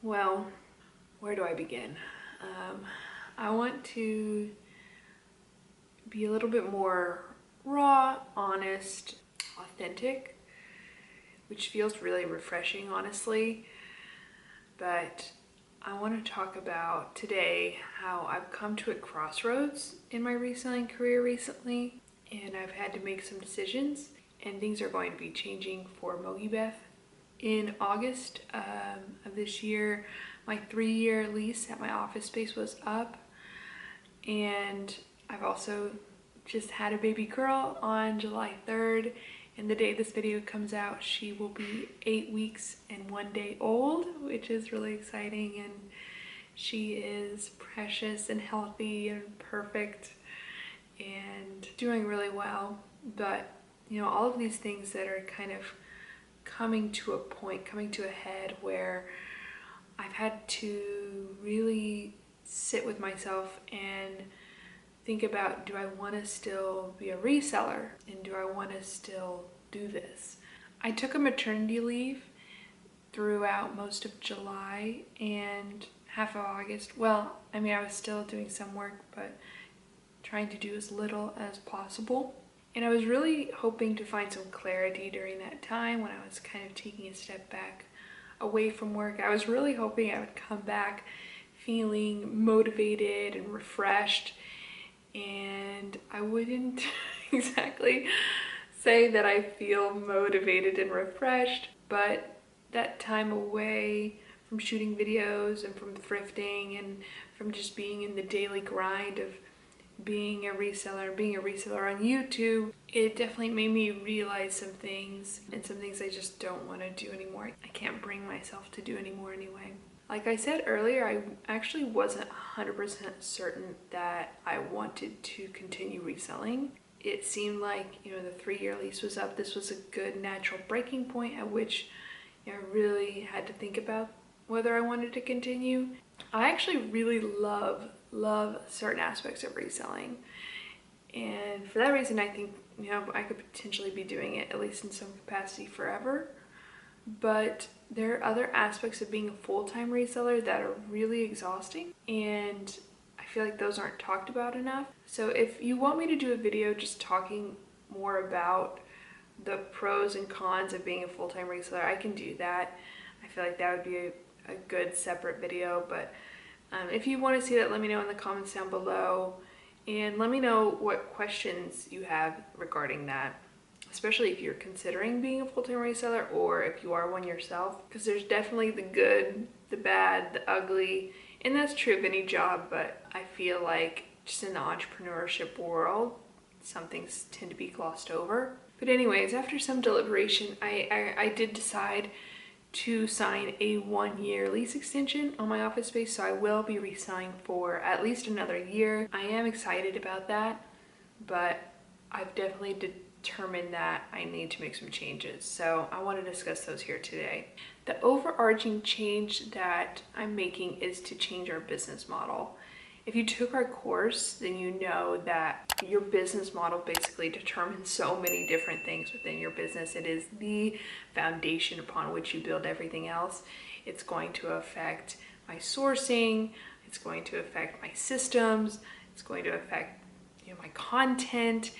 Well, where do I begin? I want to be a little bit more raw, honest, authentic, which feels really refreshing, honestly. But I want to talk about today how I've come to a crossroads in my reselling career recently, and I've had to make some decisions, and things are going to be changing for MOGIBETH. In August of this year, my 3-year lease at my office space was up, and I've also just had a baby girl on July 3rd, and the day this video comes out, she will be 8 weeks and 1 day old, which is really exciting, and she is precious and healthy and perfect and doing really well. But you know, all of these things that are kind of coming to a point, coming to a head where I've had to really sit with myself and think about, do I want to still be a reseller, and do I want to still do this? I took a maternity leave throughout most of July and half of August. Well, I mean, I was still doing some work, but trying to do as little as possible. And I was really hoping to find some clarity during that time when I was kind of taking a step back away from work. I was really hoping I would come back feeling motivated and refreshed, and I wouldn't exactly say that I feel motivated and refreshed, but that time away from shooting videos and from thrifting and from just being in the daily grind of being a reseller on YouTube, it definitely made me realize some things, and some things I just don't want to do anymore. I can't bring myself to do anymore anyway. Like I said earlier, I actually wasn't 100% certain that I wanted to continue reselling. It seemed like, you know, the 3-year lease was up. This was a good natural breaking point at which, you know, I really had to think about whether I wanted to continue. I actually really love certain aspects of reselling, and for that reason I think, you know, I could potentially be doing it at least in some capacity forever. But there are other aspects of being a full-time reseller that are really exhausting, and I feel like those aren't talked about enough. So if you want me to do a video just talking more about the pros and cons of being a full-time reseller, I can do that. I feel like that would be a good separate video, but if you want to see that, let me know in the comments down below, and let me know what questions you have regarding that, especially if you're considering being a full-time reseller or if you are one yourself, because there's definitely the good, the bad, the ugly, and that's true of any job, but I feel like just in the entrepreneurship world, some things tend to be glossed over. But anyways, after some deliberation, I did decide to sign a 1-year lease extension on my office space, so I will be reselling for at least another year. I am excited about that, but I've definitely determined that I need to make some changes, so I want to discuss those here today. The overarching change that I'm making is to change our business model. If you took our course, then you know that your business model basically determines so many different things within your business. It is the foundation upon which you build everything else. It's going to affect my sourcing, it's going to affect my systems, it's going to affect, you know, my content.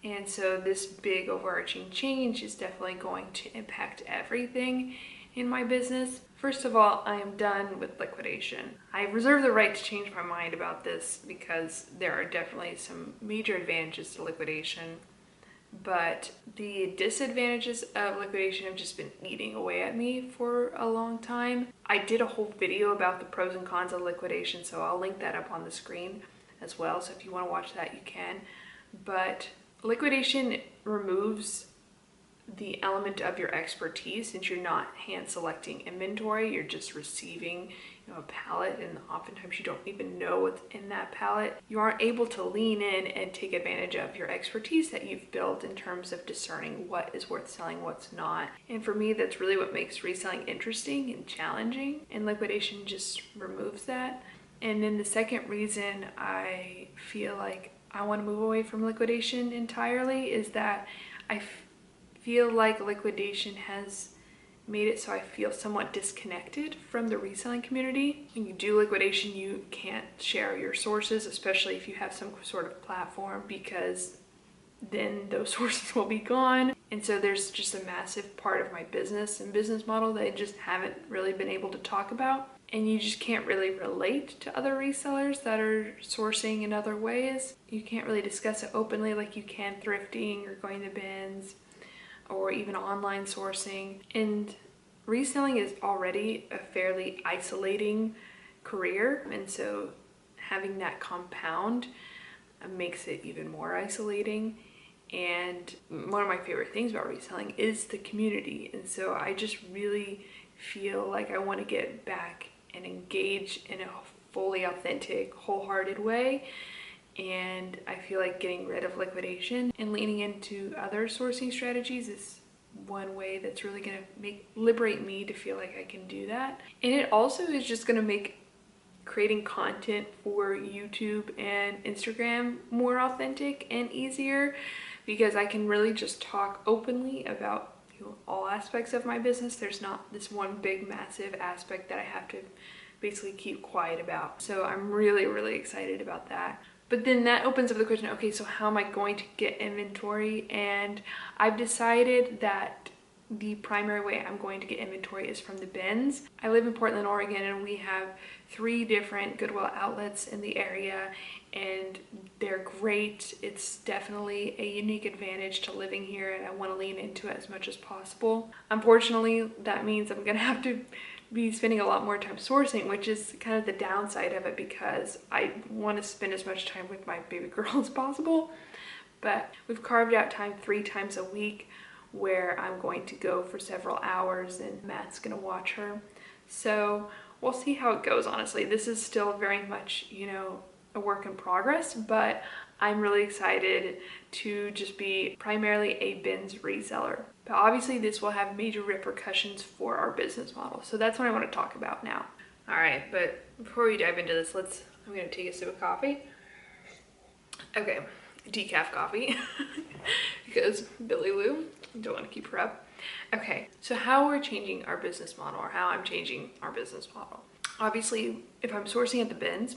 And so this big overarching change is definitely going to impact everything in my business. First of all, I am done with liquidation. I reserve the right to change my mind about this because there are definitely some major advantages to liquidation, but the disadvantages of liquidation have just been eating away at me for a long time. I did a whole video about the pros and cons of liquidation, so I'll link that up on the screen as well, so if you want to watch that, you can. But liquidation removes the element of your expertise, since you're not hand selecting inventory, you're just receiving, you know, a pallet, and oftentimes you don't even know what's in that pallet. You aren't able to lean in and take advantage of your expertise that you've built in terms of discerning what is worth selling, what's not. And for me, that's really what makes reselling interesting and challenging, and liquidation just removes that. And then the second reason I feel like I want to move away from liquidation entirely is that I feel like liquidation has made it so I feel somewhat disconnected from the reselling community. When you do liquidation, you can't share your sources, especially if you have some sort of platform, because then those sources will be gone. And so there's just a massive part of my business and business model that I just haven't really been able to talk about. And you just can't really relate to other resellers that are sourcing in other ways. You can't really discuss it openly like you can thrifting or going to bins or even online sourcing. And reselling is already a fairly isolating career, and so having that compound makes it even more isolating. And one of my favorite things about reselling is the community, and so I just really feel like I want to get back and engage in a fully authentic, wholehearted way. And I feel like getting rid of liquidation and leaning into other sourcing strategies is one way that's really going to liberate me to feel like I can do that. And it also is just going to make creating content for YouTube and Instagram more authentic and easier, because I can really just talk openly about all aspects of my business. There's not this one big massive aspect that I have to basically keep quiet about. So I'm really excited about that. But then that opens up the question, okay, so how am I going to get inventory? And I've decided that the primary way I'm going to get inventory is from the bins. I live in Portland, Oregon, and we have 3 different Goodwill outlets in the area, and they're great. It's definitely a unique advantage to living here, and I want to lean into it as much as possible. Unfortunately, that means I'm gonna have to be spending a lot more time sourcing, which is kind of the downside of it, because I want to spend as much time with my baby girl as possible. But we've carved out time 3 times a week where I'm going to go for several hours and Matt's gonna watch her. So we'll see how it goes. Honestly, this is still very much, a work in progress, but I'm really excited to just be primarily a bins reseller. But obviously this will have major repercussions for our business model. So that's what I want to talk about now. All right, but before we dive into this, I'm gonna take a sip of coffee. Okay, decaf coffee, because Billy Lou, don't want to keep her up. Okay, so how we're changing our business model, or how I'm changing our business model. Obviously, if I'm sourcing at the bins,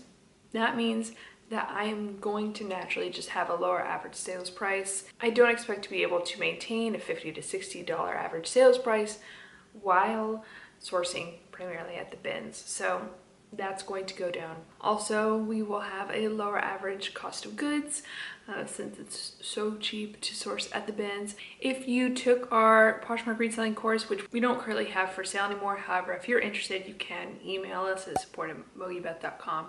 that means that I am going to naturally just have a lower average sales price. I don't expect to be able to maintain a $50 to $60 average sales price while sourcing primarily at the bins. So that's going to go down. Also, we will have a lower average cost of goods since it's so cheap to source at the bins. If you took our Poshmark reselling course, which we don't currently have for sale anymore, however, if you're interested, you can email us at support@mogibeth.com.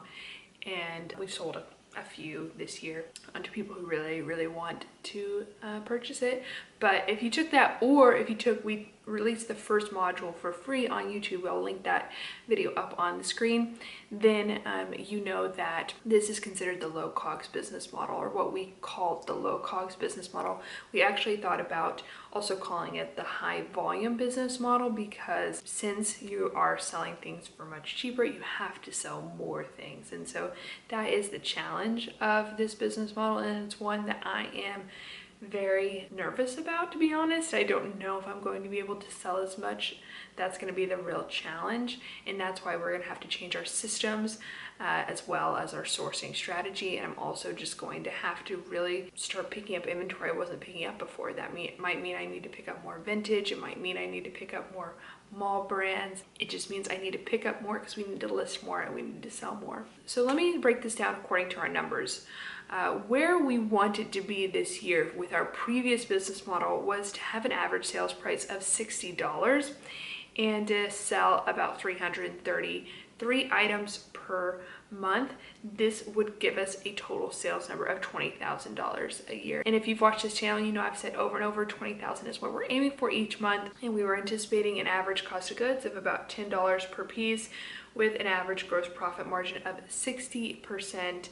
And we've sold a few this year to people who really want to purchase it. But if you took that, or if you took, we released the first module for free on YouTube. I'll link that video up on the screen. Then you know that this is considered the low COGS business model, or what we call the low COGS business model. We actually thought about also calling it the high volume business model, because since you are selling things for much cheaper, you have to sell more things. And so that is the challenge of this business model, and it's one that I am very nervous about, to be honest. I don't know if I'm going to be able to sell as much. That's going to be the real challenge, and that's why we're going to have to change our systems as well as our sourcing strategy. And I'm also just going to have to really start picking up inventory I wasn't picking up before. That might mean I need to pick up more vintage. It might mean I need to pick up more mall brands. It just means I need to pick up more because we need to list more and we need to sell more. So let me break this down according to our numbers. Where we wanted to be this year with our previous business model was to have an average sales price of $60 and to sell about 333 items per month. This would give us a total sales number of $20,000 a year. And if you've watched this channel, you know I've said over and over 20,000 is what we're aiming for each month. And we were anticipating an average cost of goods of about $10 per piece, with an average gross profit margin of 60%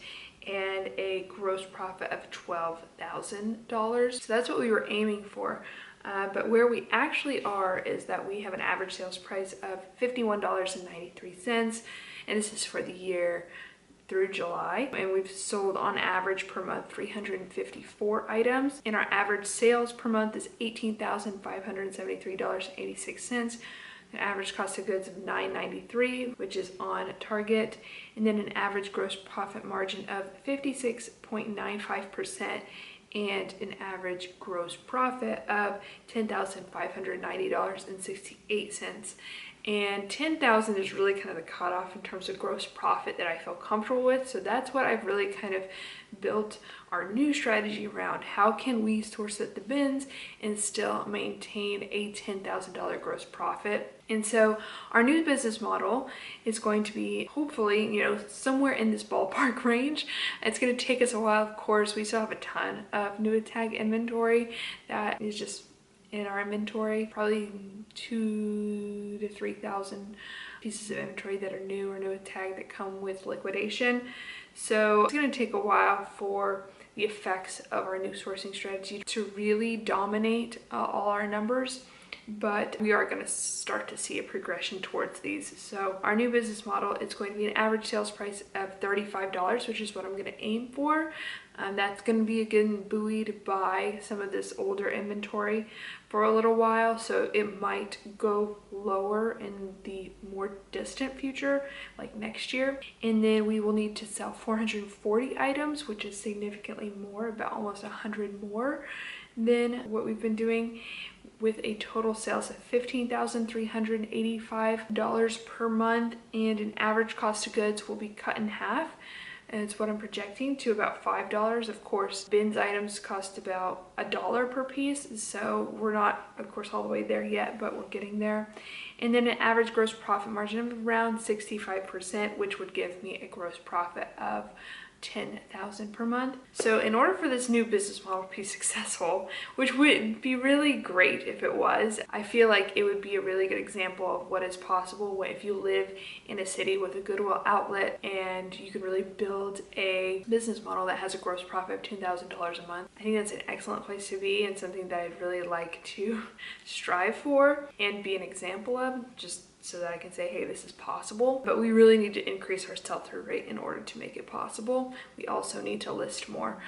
and a gross profit of $12,000. So that's what we were aiming for. But where we actually are is that we have an average sales price of $51.93, and this is for the year through July, and we've sold on average per month 354 items, and our average sales per month is $18,573.86. An average cost of goods of $9.93, which is on target, and then an average gross profit margin of 56.95%, and an average gross profit of $10,590.68. And 10,000 is really kind of the cutoff in terms of gross profit that I feel comfortable with. So that's what I've really kind of built our new strategy around. How can we source at the bins and still maintain a $10,000 gross profit? And so our new business model is going to be hopefully, you know, somewhere in this ballpark range. It's going to take us a while, of course. We still have a ton of new tag inventory that is just in our inventory, probably 2,000 to 3,000 pieces of inventory that are new or new tag that come with liquidation. So it's going to take a while for the effects of our new sourcing strategy to really dominate all our numbers, but we are going to start to see a progression towards these. So our new business model, it's going to be an average sales price of $35, which is what I'm going to aim for. That's going to be again buoyed by some of this older inventory for a little while, so it might go lower in the more distant future, like next year. And then we will need to sell 440 items, which is significantly more, about almost 100 more than what we've been doing, with a total sales of $15,385 per month, and an average cost of goods will be cut in half. And it's what I'm projecting to about $5. Of course, bins items cost about $1 per piece, so we're not, of course, all the way there yet, but we're getting there. And then an average gross profit margin of around 65%, which would give me a gross profit of $10,000 per month. So in order for this new business model to be successful, which would be really great if it was, I feel like it would be a really good example of what is possible if you live in a city with a Goodwill outlet and you can really build a business model that has a gross profit of $10,000 a month. I think that's an excellent place to be and something that I'd really like to strive for and be an example of, just so that I can say, hey, this is possible. But we really need to increase our sell-through rate in order to make it possible. We also need to list more,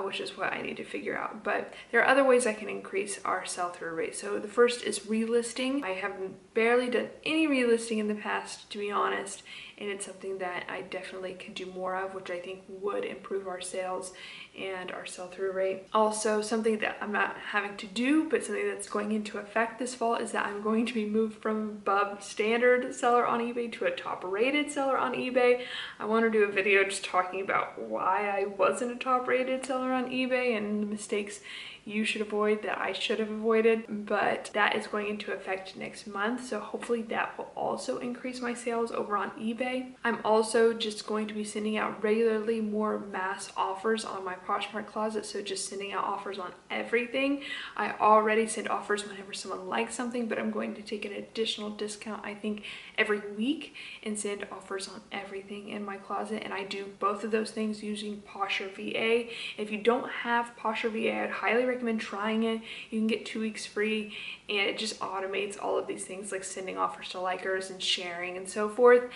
which is what I need to figure out. But there are other ways I can increase our sell-through rate. So the first is relisting. I have barely done any relisting in the past, to be honest, and it's something that I definitely can do more of, which I think would improve our sales and our sell-through rate. Also, something that I'm not having to do, but something that's going into effect this fall, is that I'm going to be moved from above standard seller on eBay to a top rated seller on eBay. I want to do a video just talking about why I wasn't a top rated seller on eBay and the mistakes you should avoid that I should have avoided, but that is going into effect next month, so hopefully that will also increase my sales over on eBay. I'm also just going to be sending out regularly more mass offers on my Poshmark closet, so just sending out offers on everything. I already send offers whenever someone likes something, but I'm going to take an additional discount, I think, every week and send offers on everything in my closet, and I do both of those things using Posher VA. If you don't have Posher VA, I'd highly recommend trying it. You can get 2 weeks free, and it just automates all of these things like sending offers to likers and sharing and so forth.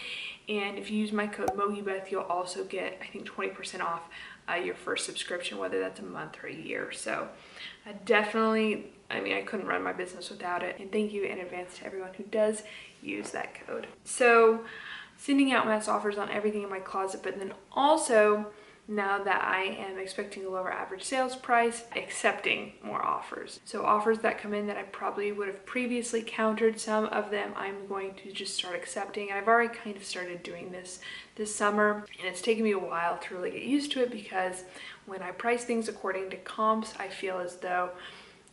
And if you use my code MOGIBETH, you'll also get, I think, 20% off your first subscription, whether that's a month or a year. So I couldn't run my business without it, and thank you in advance to everyone who does use that code. So sending out mass offers on everything in my closet, but then also, now that I am expecting a lower average sales price, accepting more offers. So offers that come in that I probably would have previously countered, some of them I'm going to just start accepting. I've already kind of started doing this summer, and it's taken me a while to really get used to it, because when I price things according to comps, I feel as though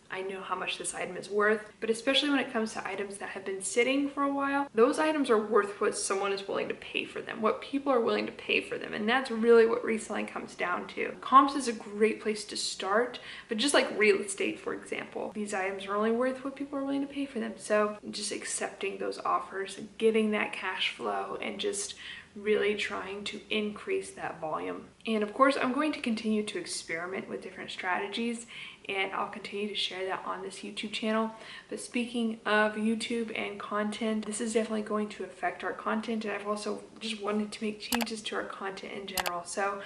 I know how much this item is worth, but especially when it comes to items that have been sitting for a while, those items are worth what someone is willing to pay for them, what people are willing to pay for them, and that's really what reselling comes down to. Comps is a great place to start, but just like real estate, for example, these items are only worth what people are willing to pay for them. So just accepting those offers and getting that cash flow and just really trying to increase that volume. And of course, I'm going to continue to experiment with different strategies, and I'll continue to share that on this YouTube channel. But speaking of YouTube and content, this is definitely going to affect our content, and I've also just wanted to make changes to our content in general. So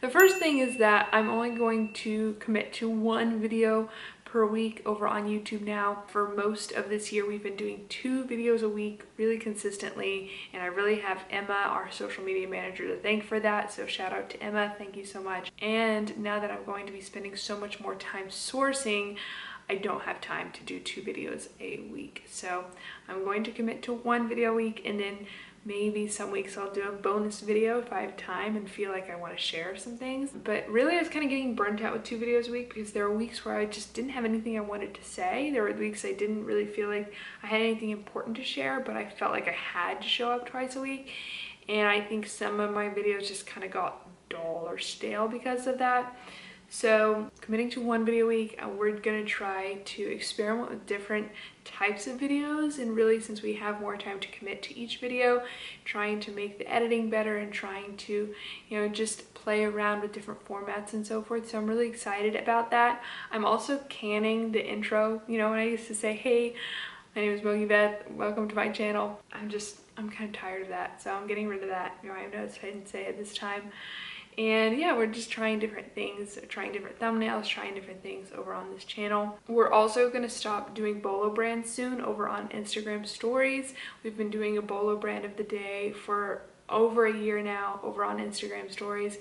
the first thing is that I'm only going to commit to one video per week over on YouTube now. For most of this year, we've been doing 2 videos a week really consistently, and I really have Emma, our social media manager, to thank for that. So shout out to Emma, thank you so much. And now that I'm going to be spending so much more time sourcing, I don't have time to do 2 videos a week. So I'm going to commit to 1 video a week, and then maybe some weeks I'll do a bonus video if I have time and feel like I want to share some things. But really, I was kind of getting burnt out with 2 videos a week because there were weeks where I just didn't have anything I wanted to say. There were weeks I didn't really feel like I had anything important to share, but I felt like I had to show up twice a week. And I think some of my videos just kind of got dull or stale because of that. So committing to 1 video a week, we're gonna try to experiment with different types of videos, and really, since we have more time to commit to each video, trying to make the editing better and trying to, you know, just play around with different formats and so forth. So I'm really excited about that. I'm also canning the intro. You know, when I used to say, hey, my name is MOGIBETH, welcome to my channel, I'm kind of tired of that, so I'm getting rid of that. You know, I noticed I didn't say it this time. And yeah, we're just trying different things, trying different thumbnails, trying different things over on this channel. We're also going to stop doing bolo brands soon over on Instagram stories. We've been doing a bolo brand of the day for over a year now over on Instagram stories.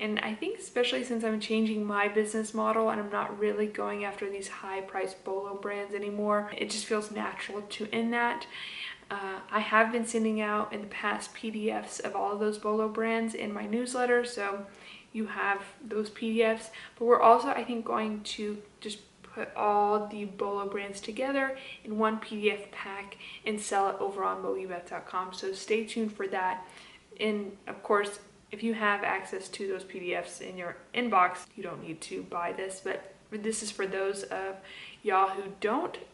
And I think especially since I'm changing my business model and I'm not really going after these high priced bolo brands anymore, it just feels natural to end that. I have been sending out in the past PDFs of all of those bolo brands in my newsletter, so you have those PDFs. But we're also, I think, going to just put all the bolo brands together in one PDF pack and sell it over on MOGIBETH.com. So stay tuned for that. And of course, if you have access to those PDFs in your inbox, you don't need to buy this, but this is for those of y'all who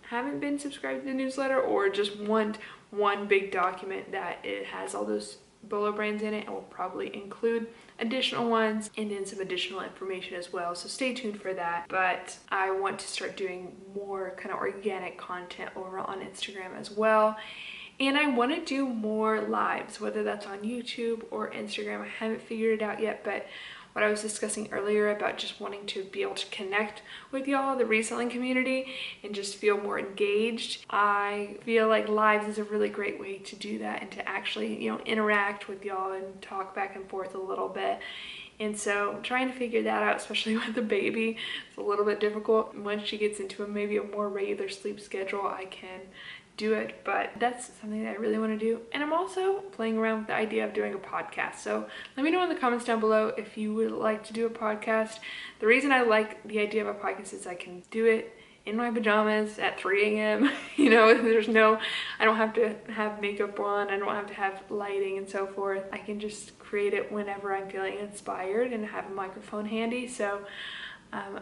haven't been subscribed to the newsletter, or just want one big document that it has all those bolo brands in it, and will probably include additional ones and then some additional information as well. So stay tuned for that. But I want to start doing more kind of organic content over on Instagram as well. And I want to do more lives, whether that's on YouTube or Instagram. I haven't figured it out yet, but what I was discussing earlier about just wanting to be able to connect with y'all, the reselling community, and just feel more engaged. I feel like lives is a really great way to do that and to actually, you know, interact with y'all and talk back and forth a little bit. And so I'm trying to figure that out, especially with the baby. It's a little bit difficult. Once she gets into maybe a more regular sleep schedule, I can do it, but that's something that I really want to do. And I'm also playing around with the idea of doing a podcast. So let me know in the comments down below if you would like to do a podcast. The reason I like the idea of a podcast is I can do it in my pajamas at 3 a.m. You know, I don't have to have makeup on, I don't have to have lighting and so forth. I can just create it whenever I'm feeling inspired and have a microphone handy. So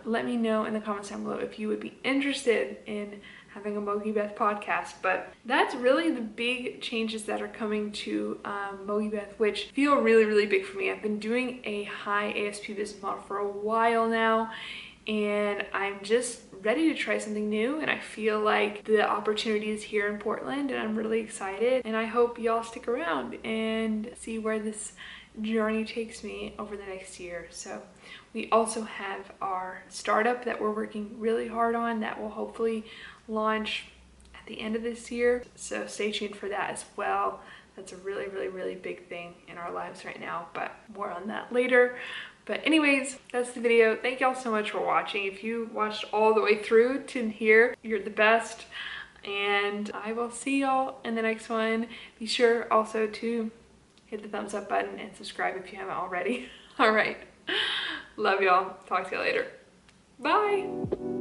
let me know in the comments down below if you would be interested in having a MOGIBETH podcast. But that's really the big changes that are coming to MOGIBETH, which feel really, really big for me. I've been doing a high ASP business model for a while now, and I'm just ready to try something new, and I feel like the opportunity is here in Portland, and I'm really excited, and I hope y'all stick around and see where this journey takes me over the next year. So we also have our startup that we're working really hard on that will hopefully launch at the end of this year, so stay tuned for that as well. That's a really, really, really big thing in our lives right now, but more on that later. But anyways, that's the video. Thank y'all so much for watching. If you watched all the way through to here, you're the best, and I will see y'all in the next one. Be sure also to hit the thumbs up button and subscribe if you haven't already. All right, love y'all. Talk to you later. Bye.